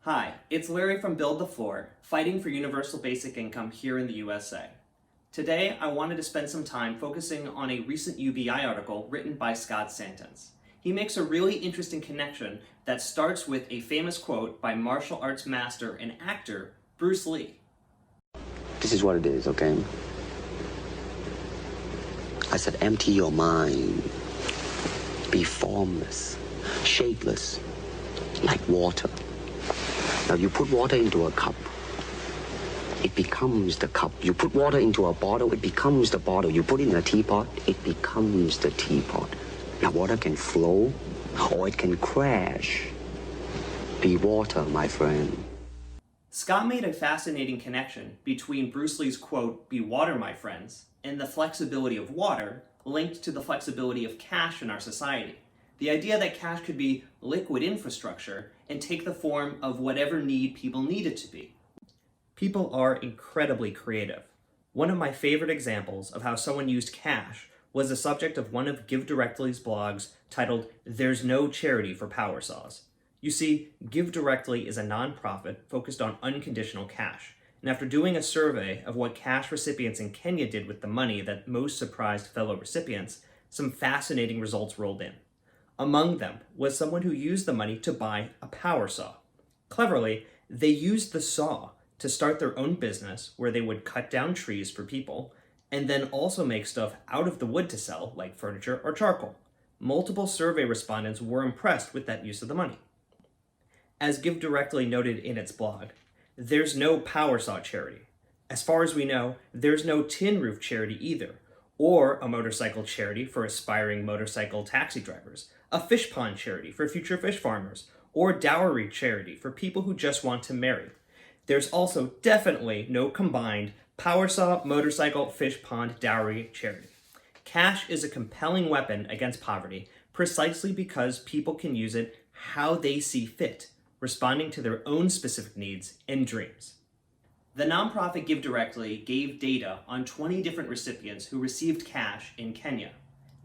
Hi, it's Larry from Build the Floor, fighting for universal basic income here in the USA. Today, I wanted to spend some time focusing on a recent UBI article written by Scott Santens. He makes a really interesting connection that starts with a famous quote by martial arts master and actor Bruce Lee. This is what it is, okay? I said, empty your mind. Be formless, shapeless, like water. Now you put water into a cup, it becomes the cup. You put water into a bottle, it becomes the bottle. You put it in a teapot, it becomes the teapot. Now water can flow or it can crash. Be water, my friend. Scott made a fascinating connection between Bruce Lee's quote, "Be water, my friends," and the flexibility of water linked to the flexibility of cash in our society. The idea that cash could be liquid infrastructure and take the form of whatever need people need it to be. People are incredibly creative. One of my favorite examples of how someone used cash was the subject of one of Give Directly's blogs titled, "There's No Charity for Power Saws." You see, Give Directly is a nonprofit focused on unconditional cash. And after doing a survey of what cash recipients in Kenya did with the money that most surprised fellow recipients, some fascinating results rolled in. Among them was someone who used the money to buy a power saw. Cleverly, they used the saw to start their own business where they would cut down trees for people and then also make stuff out of the wood to sell, like furniture or charcoal. Multiple survey respondents were impressed with that use of the money. As Give Directly noted in its blog, there's no power saw charity. As far as we know, there's no tin roof charity either, or a motorcycle charity for aspiring motorcycle taxi drivers, a fish pond charity for future fish farmers, or dowry charity for people who just want to marry. There's also definitely no combined power saw, motorcycle, fish pond, dowry charity. Cash is a compelling weapon against poverty precisely because people can use it how they see fit, responding to their own specific needs and dreams. The nonprofit Give Directly gave data on 20 different recipients who received cash in Kenya.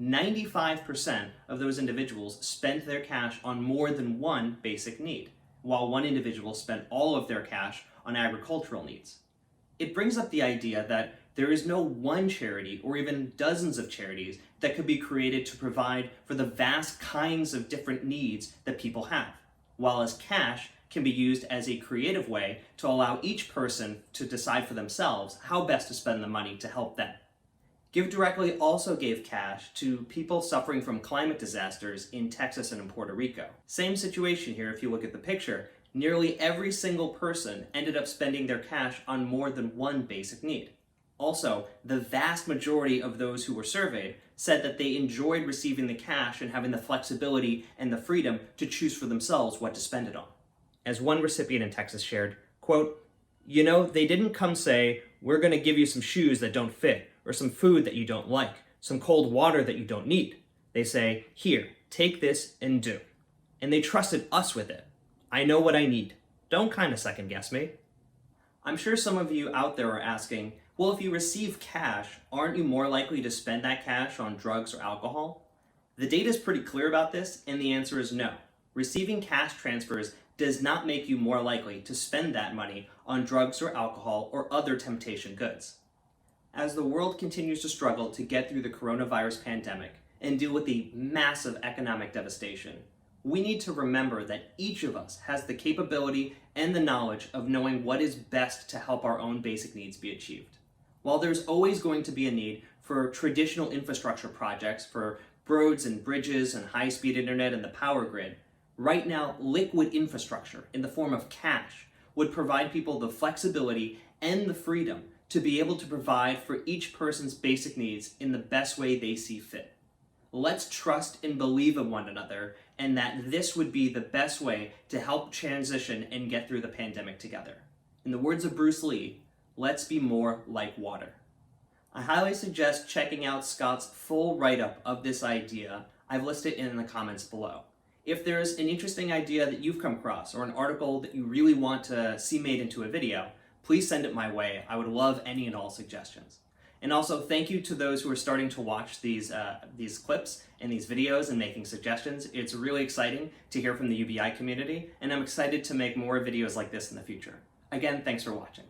95% of those individuals spent their cash on more than one basic need, while one individual spent all of their cash on agricultural needs. It brings up the idea that there is no one charity or even dozens of charities that could be created to provide for the vast kinds of different needs that people have, while as cash can be used as a creative way to allow each person to decide for themselves how best to spend the money to help them. Give Directly also gave cash to people suffering from climate disasters in Texas and in Puerto Rico. Same situation here if you look at the picture. Nearly every single person ended up spending their cash on more than one basic need. Also, the vast majority of those who were surveyed said that they enjoyed receiving the cash and having the flexibility and the freedom to choose for themselves what to spend it on. As one recipient in Texas shared, quote, "They didn't come say, we're going to give you some shoes that don't fit, or some food that you don't like, some cold water that you don't need. They say, here, take this and do. And they trusted us with it. I know what I need. Don't kind of second guess me." I'm sure some of you out there are asking, well, if you receive cash, aren't you more likely to spend that cash on drugs or alcohol? The data is pretty clear about this, and the answer is no. Receiving cash transfers does not make you more likely to spend that money on drugs or alcohol or other temptation goods. As the world continues to struggle to get through the coronavirus pandemic and deal with the massive economic devastation, we need to remember that each of us has the capability and the knowledge of knowing what is best to help our own basic needs be achieved. While there's always going to be a need for traditional infrastructure projects for roads and bridges and high-speed internet and the power grid, right now, liquid infrastructure in the form of cash would provide people the flexibility and the freedom to be able to provide for each person's basic needs in the best way they see fit. Let's trust and believe in one another, and that this would be the best way to help transition and get through the pandemic together. In the words of Bruce Lee, let's be more like water. I highly suggest checking out Scott's full write-up of this idea. I've listed it in the comments below. If there's an interesting idea that you've come across or an article that you really want to see made into a video, please send it my way. I would love any and all suggestions. And also, thank you to those who are starting to watch these clips and these videos and making suggestions. It's really exciting to hear from the UBI community, and I'm excited to make more videos like this in the future. Again, thanks for watching.